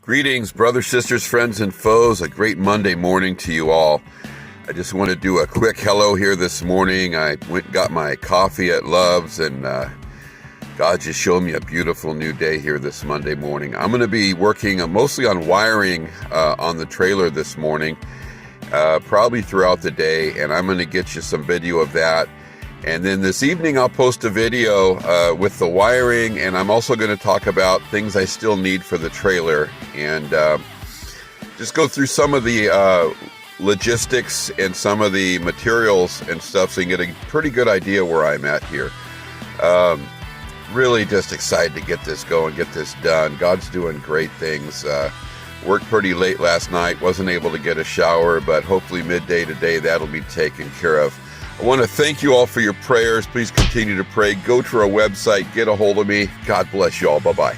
Greetings, brothers, sisters, friends, and foes. A great Monday morning to you all. I just want to do a quick hello here this morning. I went and got my coffee at Love's, and God just showed me a beautiful new day here this Monday morning. I'm going to be working mostly on wiring on the trailer this morning, probably throughout the day, and I'm going to get you some video of that. And then this evening I'll post a video with the wiring, and I'm also going to talk about things I still need for the trailer, and just go through some of the logistics and some of the materials and stuff so you can get a pretty good idea where I'm at here. Really just excited to get this going, get this done. God's doing great things. Worked pretty late last night, wasn't able to get a shower, but hopefully midday today that'll be taken care of. I want to thank you all for your prayers. Please continue to pray. Go to our website, get a hold of me. God bless you all. Bye-bye.